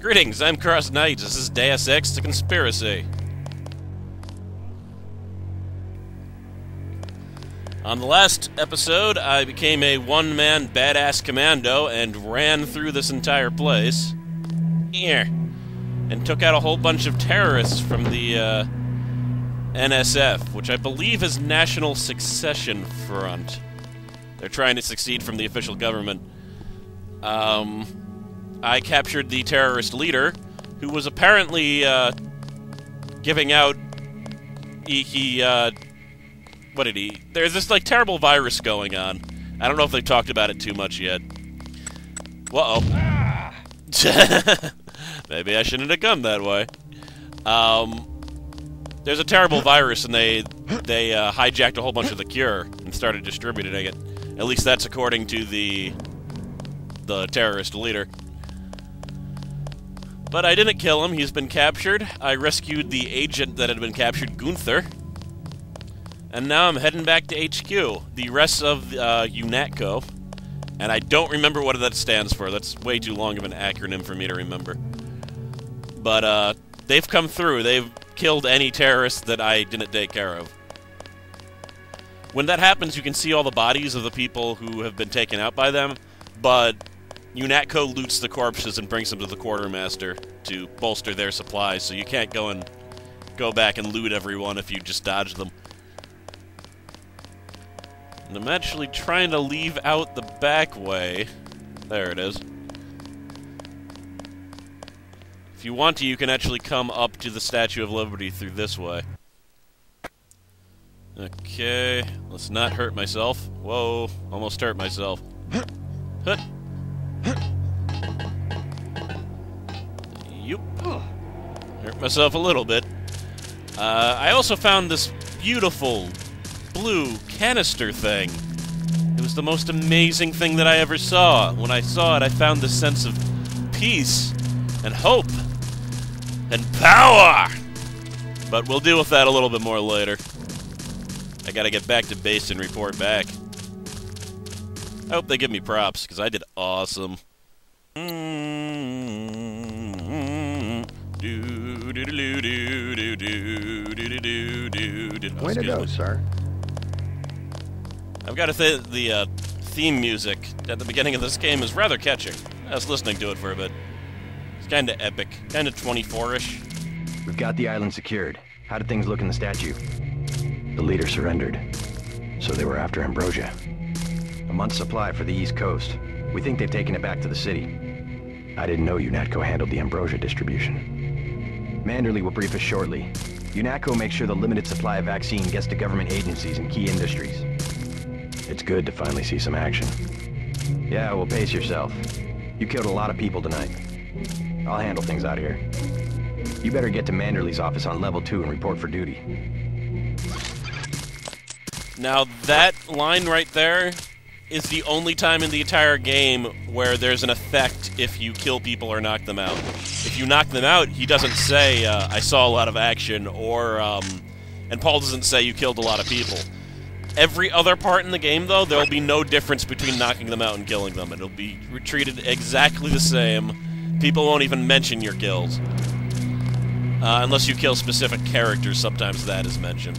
Greetings, I'm CrossKnights. This is Deus Ex: The Conspiracy. On the last episode, I became a one-man badass commando and ran through this entire place. And took out a whole bunch of terrorists from the NSF, which I believe is National Succession Front. They're trying to succeed from the official government. I captured the terrorist leader, who was apparently giving out... what did he... There's this, like, terrible virus going on. I don't know if they've talked about it too much yet. Uh-oh. Maybe I shouldn't have gone that way. There's a terrible virus, and they hijacked a whole bunch of the cure and started distributing it. At least that's according to the terrorist leader. But I didn't kill him. He's been captured. I rescued the agent that had been captured, Gunther. And now I'm heading back to HQ. The rest of U.N.A.T.C.O. And I don't remember what that stands for. That's way too long of an acronym for me to remember. But they've come through. They've killed any terrorists that I didn't take care of. When that happens, you can see all the bodies of the people who have been taken out by them, but U.N.A.T.C.O. loots the corpses and brings them to the quartermaster to bolster their supplies, so you can't go back and loot everyone if you just dodge them. And I'm actually trying to leave out the back way. There it is. If you want to, you can actually come up to the Statue of Liberty through this way. Okay, let's not hurt myself. Whoa, almost hurt myself. Hut. Yup. Hurt myself a little bit. I also found this beautiful blue canister thing. It was the most amazing thing that I ever saw. When I saw it, I found this sense of peace and hope and power. But we'll deal with that a little bit more later. I gotta get back to base and report back. I hope they give me props, because I did awesome. Way to go, sir. I've got to say the theme music at the beginning of this game is rather catching. I was listening to it for a bit. It's kind of epic, kind of 24-ish. We've got the island secured. How did things look in the statue? The leader surrendered, so they were after Ambrosia. A month's supply for the East Coast. We think they've taken it back to the city. I didn't know U.N.A.T.C.O. handled the Ambrosia distribution. Manderley will brief us shortly. U.N.A.T.C.O. makes sure the limited supply of vaccine gets to government agencies and key industries. It's good to finally see some action. Yeah, well, pace yourself. You killed a lot of people tonight. I'll handle things out here. You better get to Manderley's office on level 2 and report for duty. Now, that line right there is the only time in the entire game where there's an effect if you kill people or knock them out. If you knock them out, he doesn't say, I saw a lot of action, or, and Paul doesn't say you killed a lot of people. Every other part in the game, though, there will be no difference between knocking them out and killing them. It'll be treated exactly the same. People won't even mention your kills. Unless you kill specific characters, sometimes that is mentioned.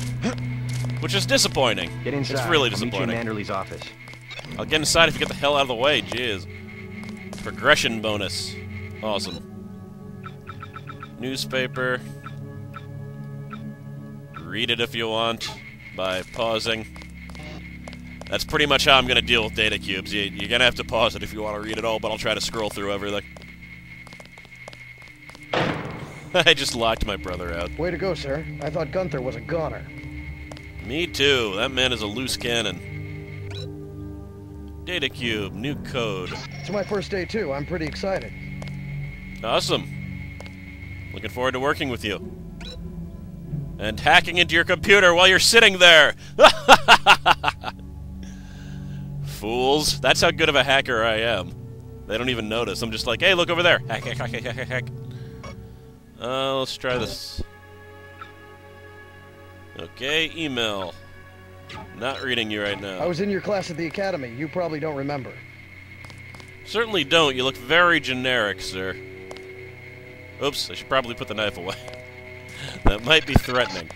Which is disappointing. Get inside. It's really disappointing. I'll meet you in Manderley's office. I'll get inside if you get the hell out of the way, jeez. Progression bonus. Awesome. Newspaper. Read it if you want, by pausing. That's pretty much how I'm going to deal with data cubes. You're going to have to pause it if you want to read it all, but I'll try to scroll through everything. I just locked my brother out. Way to go, sir. I thought Gunther was a goner. Me too. That man is a loose cannon. Data cube, new code. It's my first day, too. I'm pretty excited. Awesome. Looking forward to working with you. And hacking into your computer while you're sitting there! Fools. That's how good of a hacker I am. They don't even notice. I'm just like, hey, look over there! Hack, hack, hack, hack, hack, hack. Let's try this. Okay, email. Not reading you right now. I was in your class at the academy. You probably don't remember. Certainly don't. You look very generic, sir. Oops, I should probably put the knife away. That might be threatening.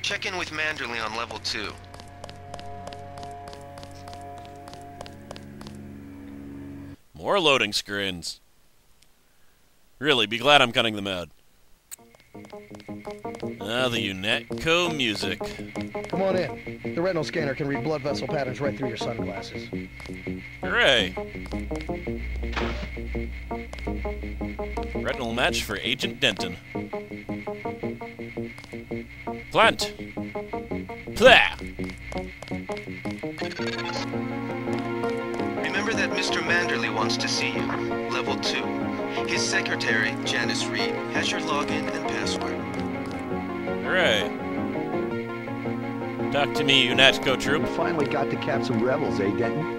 Check in with Manderley on level 2. More loading screens. Really, be glad I'm cutting them out. Ah, the U.N.A.T.C.O music. Come on in. The retinal scanner can read blood vessel patterns right through your sunglasses. Hooray! Retinal match for Agent Denton. Plant! Plah! Remember that Mr. Manderley wants to see you. Level 2. His secretary, Janice Reed, has your login and password. Hooray! Talk to me, U.N.A.T.C.O troop. Finally got to cap some rebels, eh, Denton?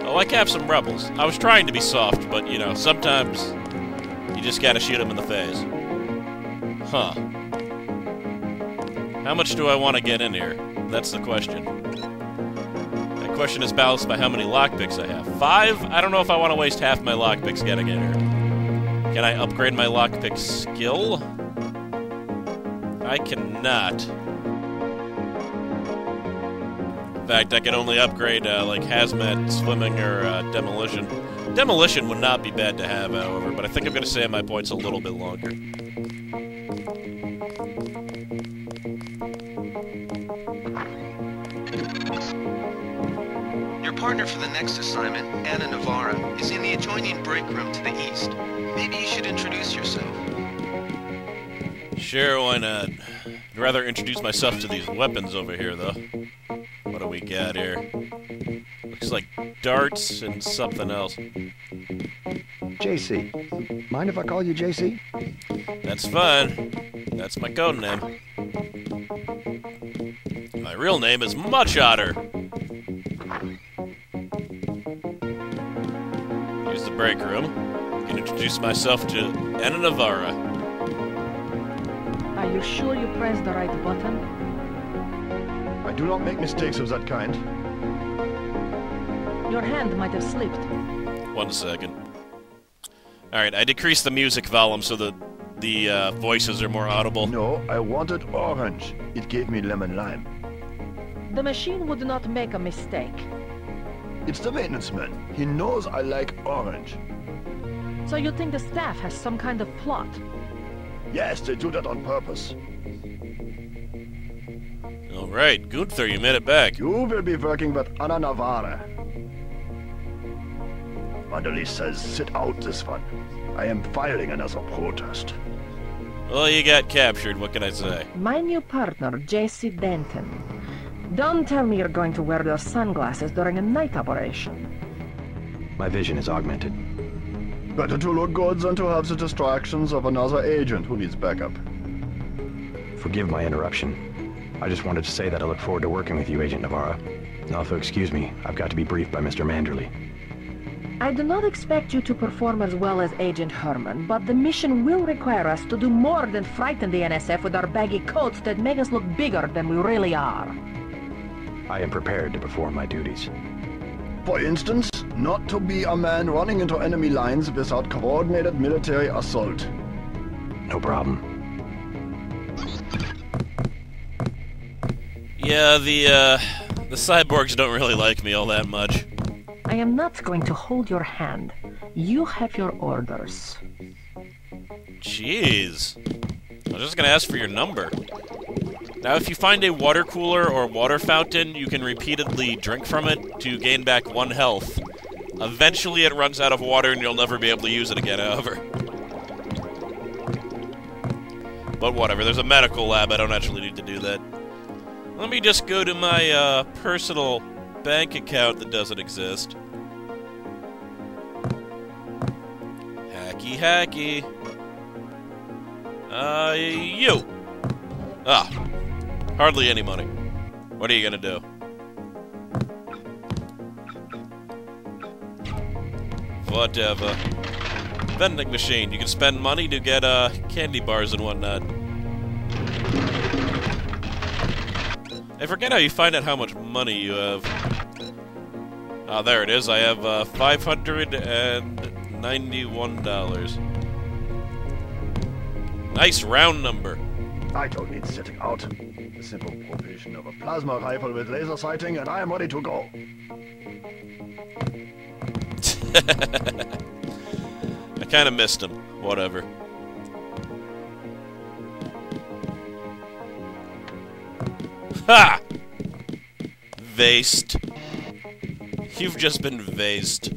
Oh, I capped some rebels. I was trying to be soft, but, you know, sometimes you just gotta shoot them in the face. Huh. How much do I want to get in here? That's the question. That question is balanced by how many lockpicks I have. 5? I don't know if I want to waste half my lockpicks getting in here. Can I upgrade my lockpick skill? I cannot. In fact, I can only upgrade, like, hazmat, swimming, or demolition. Demolition would not be bad to have, however, but I think I'm going to save my points a little bit longer. Your partner for the next assignment, Anna Navarra, is in the adjoining break room to the east. Maybe you should introduce yourself. Sure, why not? I'd rather introduce myself to these weapons over here, though. What do we got here? Looks like darts and something else. JC. Mind if I call you JC? That's fine. That's my code name. My real name is Much Otter. Here's the break room. I can introduce myself to Anna Navarra. Are you sure you pressed the right button? I do not make mistakes of that kind. Your hand might have slipped. 1 second. Alright, I decreased the music volume so that the voices are more audible. No, I wanted orange. It gave me lemon lime. The machine would not make a mistake. It's the maintenance man. He knows I like orange. So you think the staff has some kind of plot? Yes, they do that on purpose. Alright, Gunther, you made it back. You will be working with Anna Navarra. Manderley says sit out this one. I am filing another protest. Well, you got captured, what can I say? My new partner, J.C. Denton. Don't tell me you're going to wear those sunglasses during a night operation. My vision is augmented. Better to look good than to have the distractions of another agent who needs backup. Forgive my interruption. I just wanted to say that I look forward to working with you, Agent Navarra. Now, if you'll excuse me, I've got to be briefed by Mr. Manderley. I do not expect you to perform as well as Agent Herman, but the mission will require us to do more than frighten the NSF with our baggy coats that make us look bigger than we really are. I am prepared to perform my duties. For instance, not to be a man running into enemy lines without coordinated military assault. No problem. Yeah, the cyborgs don't really like me all that much. I am not going to hold your hand. You have your orders. Jeez. I was just gonna ask for your number. Now, if you find a water cooler or water fountain, you can repeatedly drink from it to gain back 1 health. Eventually it runs out of water and you'll never be able to use it again, however. But whatever, there's a medical lab, I don't actually need to do that. Let me just go to my, personal bank account that doesn't exist. Hacky. You! Ah. Hardly any money. What are you gonna do? Whatever. Vending machine. You can spend money to get, candy bars and whatnot. I forget how you find out how much money you have. Ah, there it is. I have, $591. Nice round number. I don't need setting out. A simple provision of a plasma rifle with laser sighting, and I am ready to go. I kind of missed him. Whatever. Ha! Vased. You've just been vased.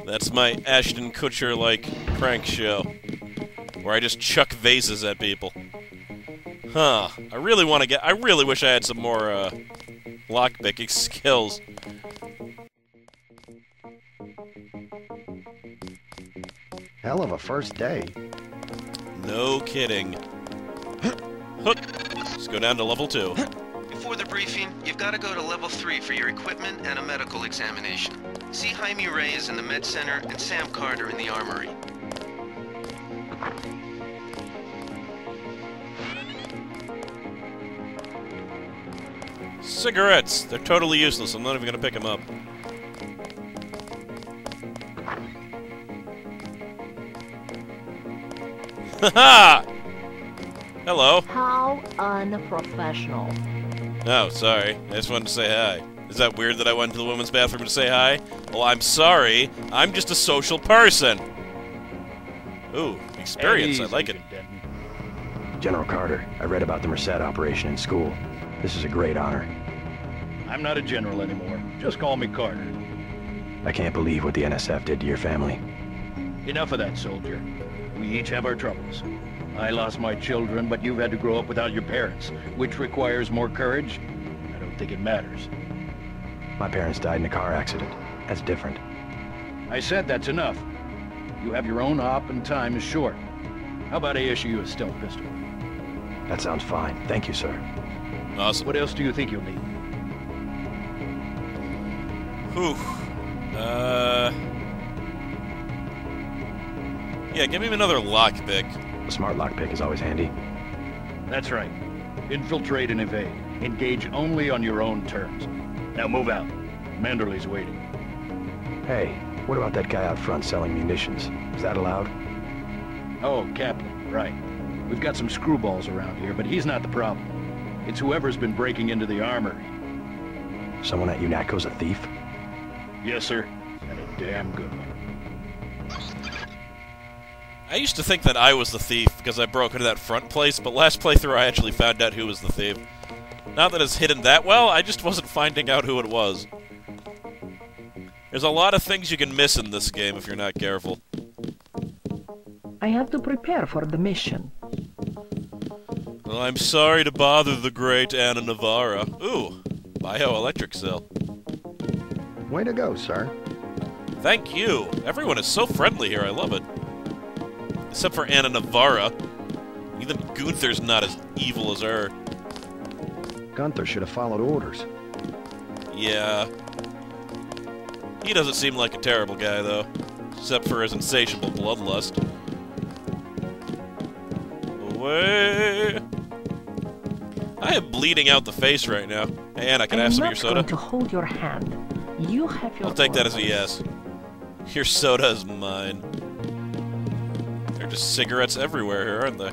That's my Ashton Kutcher-like prank show, where I just chuck vases at people. Huh. I really wish I had some more, lockpicking skills. Hell of a first day. No kidding. Let's go down to level 2. Before the briefing, you've got to go to level 3 for your equipment and a medical examination. See Jaime Reyes in the Med Center and Sam Carter in the Armory. Cigarettes! They're totally useless. I'm not even gonna pick them up. Haha! Hello. How unprofessional. Oh, sorry. I just wanted to say hi. Is that weird that I went to the women's bathroom to say hi? Well, I'm sorry. I'm just a social person. Ooh, experience. I like it. General Carter, I read about the Merced operation in school. This is a great honor. I'm not a general anymore. Just call me Carter. I can't believe what the NSF did to your family. Enough of that, soldier. We each have our troubles. I lost my children, but you've had to grow up without your parents. Which requires more courage? I don't think it matters. My parents died in a car accident. That's different. I said that's enough. You have your own op and time is short. How about I issue you a stealth pistol? That sounds fine. Thank you, sir. Awesome. What else do you think you'll need? Whew. Yeah, give me another lockpick. A smart lockpick is always handy. That's right. Infiltrate and evade. Engage only on your own terms. Now move out. Manderley's waiting. Hey, what about that guy out front selling munitions? Is that allowed? Oh, Kaplan, right. We've got some screwballs around here, but he's not the problem. It's whoever's been breaking into the armory. Someone at U.N.A.T.C.O's a thief? Yes, sir. And a damn good one. I used to think that I was the thief because I broke into that front place, but last playthrough I actually found out who was the thief. Not that it's hidden that well, I just wasn't finding out who it was. There's a lot of things you can miss in this game if you're not careful. I have to prepare for the mission. Well, I'm sorry to bother the great Anna Navarra. Ooh, bioelectric cell. Way to go, sir. Thank you. Everyone is so friendly here, I love it. Except for Anna Navarra. Even Gunther's not as evil as her. Gunther should have followed orders. Yeah. He doesn't seem like a terrible guy, though. Except for his insatiable bloodlust. Away! I am bleeding out the face right now. Hey, Anna, can I have some of your soda? I'm not going to hold your hand. You have your I'll take that as a orders. yes. Your soda is mine. There are just cigarettes everywhere here, aren't they?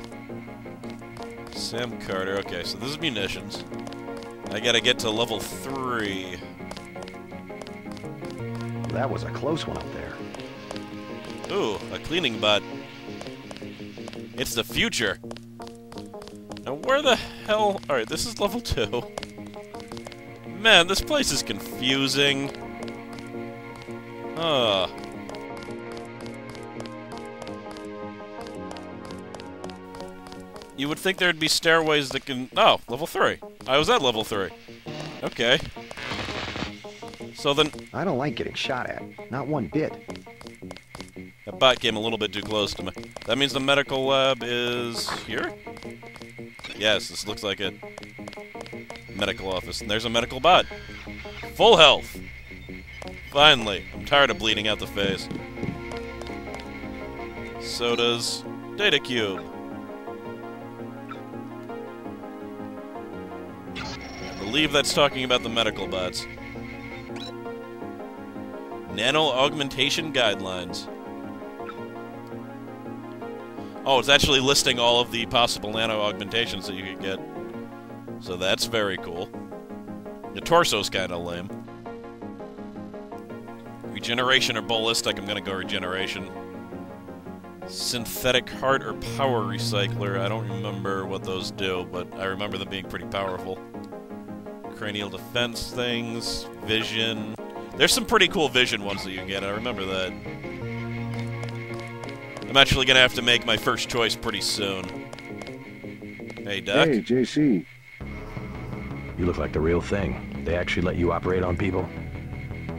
Sam Carter. Okay, so this is munitions. I gotta get to level 3. That was a close one up there. Ooh, a cleaning bot. It's the future. Now where the hell... Alright, this is level 2. Man, this place is confusing. You would think there'd be stairways that can... Oh, level 3. I was at level 3. Okay. So then... I don't like getting shot at. Not one bit. That bot came a little bit too close to me. That means the medical lab is... here? Yes, this looks like it. Medical office. And there's a medical bot. Full health. Finally. I'm tired of bleeding out the face. Sodas. Data cube. I believe that's talking about the medical bots. Nano augmentation guidelines. Oh, it's actually listing all of the possible nano-augmentations that you could get. So that's very cool. The torso's kind of lame. Regeneration or ballistic? I'm gonna go regeneration. Synthetic heart or power recycler? I don't remember what those do, but I remember them being pretty powerful. Cranial defense things, vision. There's some pretty cool vision ones that you can get, I remember that. I'm actually gonna have to make my first choice pretty soon. Hey, Doc. Hey, JC. You look like the real thing. They actually let you operate on people?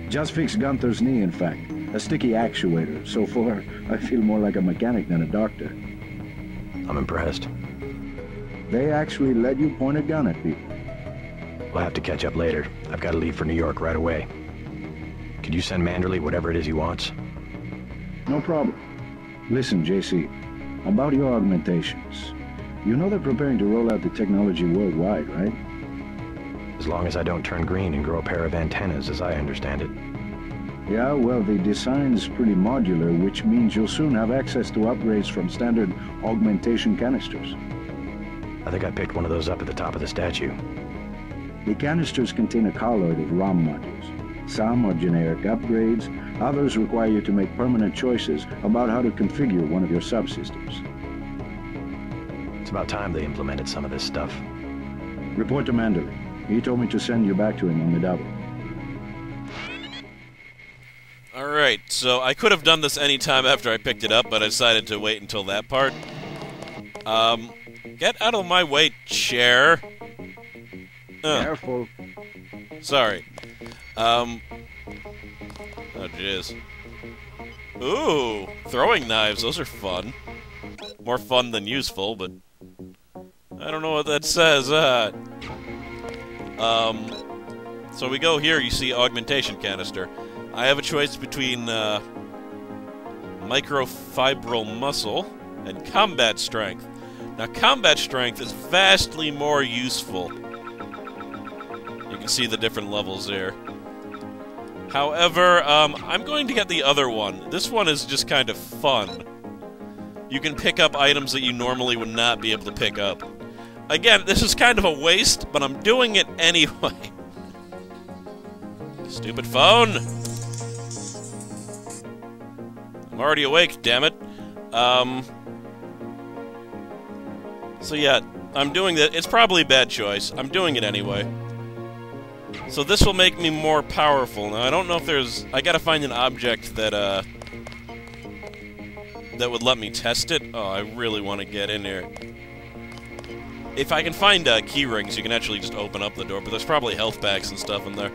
Just fixed Gunther's knee, in fact. A sticky actuator. So far, I feel more like a mechanic than a doctor. I'm impressed. They actually let you point a gun at people. We'll have to catch up later. I've got to leave for New York right away. Could you send Manderley whatever it is he wants? No problem. Listen, JC, about your augmentations. You know they're preparing to roll out the technology worldwide, right? As long as I don't turn green and grow a pair of antennas, as I understand it. Yeah, well, the design's pretty modular, which means you'll soon have access to upgrades from standard augmentation canisters. I think I picked one of those up at the top of the statue. The canisters contain a colloid of ROM modules. Some are generic upgrades, others require you to make permanent choices about how to configure one of your subsystems. It's about time they implemented some of this stuff. Report to Manderley. He told me to send you back to him on the double. Alright, so I could have done this any time after I picked it up, but I decided to wait until that part. Get out of my way, chair. Careful. Sorry. Oh, jeez. Ooh, throwing knives, those are fun. More fun than useful, but I don't know what that says. So we go here, you see augmentation canister. I have a choice between microfibril muscle and combat strength. Now, combat strength is vastly more useful. You can see the different levels there. However, I'm going to get the other one. This one is just kind of fun. You can pick up items that you normally would not be able to pick up. Again, this is kind of a waste, but I'm doing it anyway. Stupid phone! I'm already awake, damn it. So yeah, I'm doing that. It's probably a bad choice. I'm doing it anyway. So this will make me more powerful. Now, I don't know if there's... I gotta find an object that, that would let me test it. Oh, I really want to get in here. If I can find, key rings, you can actually just open up the door, but there's probably health packs and stuff in there.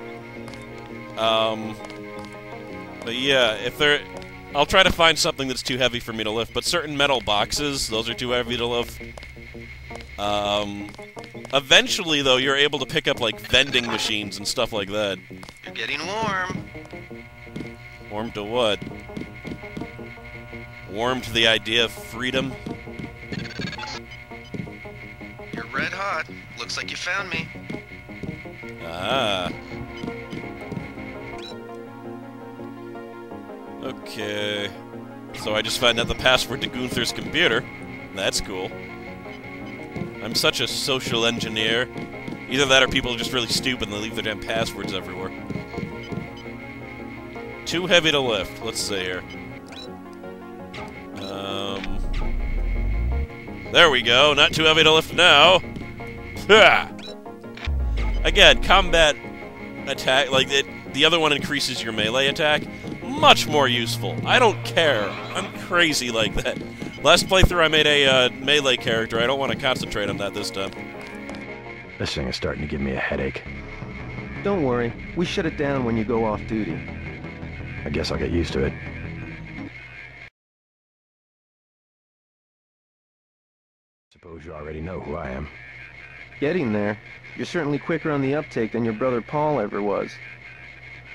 But yeah, if there... I'll try to find something that's too heavy for me to lift, but certain metal boxes, those are too heavy to lift. Eventually, though, you're able to pick up, like, vending machines and stuff like that. You're getting warm. Warm to what? Warm to the idea of freedom? You're red hot. Looks like you found me. Ah. Okay. So I just found out the password to Gunther's computer. That's cool. I'm such a social engineer. Either that or people are just really stupid and they leave their damn passwords everywhere. Too heavy to lift. Let's see here. There we go. Not too heavy to lift now. Again, combat attack, like the other one increases your melee attack. Much more useful. I don't care. I'm crazy like that. Last playthrough I made a melee character. I don't want to concentrate on that this time. This thing is starting to give me a headache. Don't worry. We shut it down when you go off duty. I guess I'll get used to it. Suppose you already know who I am. Getting there. You're certainly quicker on the uptake than your brother Paul ever was.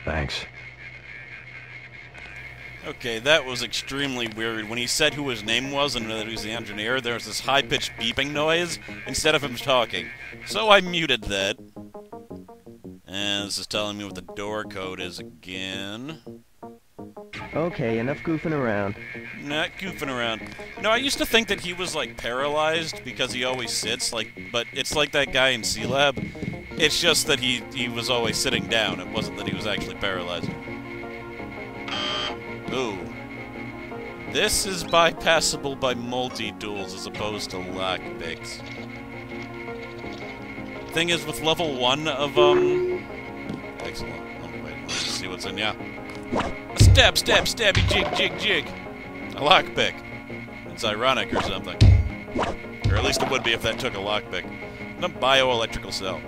Thanks. Okay, that was extremely weird. When he said who his name was and that he was the engineer, there was this high-pitched beeping noise instead of him talking. So I muted that. And this is telling me what the door code is again. Okay, enough goofing around. Not goofing around. No, I used to think that he was, like, paralyzed because he always sits, like, but it's like that guy in C-Lab. It's just that he was always sitting down. It wasn't that he was actually paralyzed. Ooh. This is bypassable by multi-tools as opposed to lockpicks. Thing is, with level 1 of, Excellent. Oh, wait, let's see what's in, yeah. Stab, stab, stabby, jig, jig, jig. A lockpick. It's ironic or something. Or at least it would be if that took a lockpick. And a bioelectrical cell.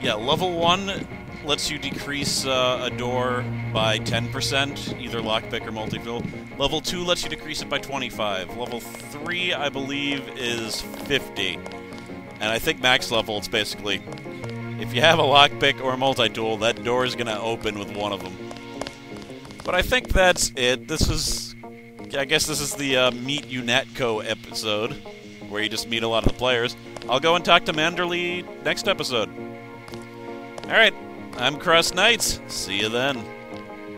Yeah, level 1 lets you decrease a door by 10%, either lockpick or multi-tool. Level 2 lets you decrease it by 25. Level 3, I believe, is 50. And I think max level, it's basically, if you have a lockpick or a multi-tool, that door is going to open with one of them. But I think that's it. I guess this is the Meet U.N.A.T.C.O episode, where you just meet a lot of the players. I'll go and talk to Manderley next episode. Alright, I'm CrossKnights. See you then.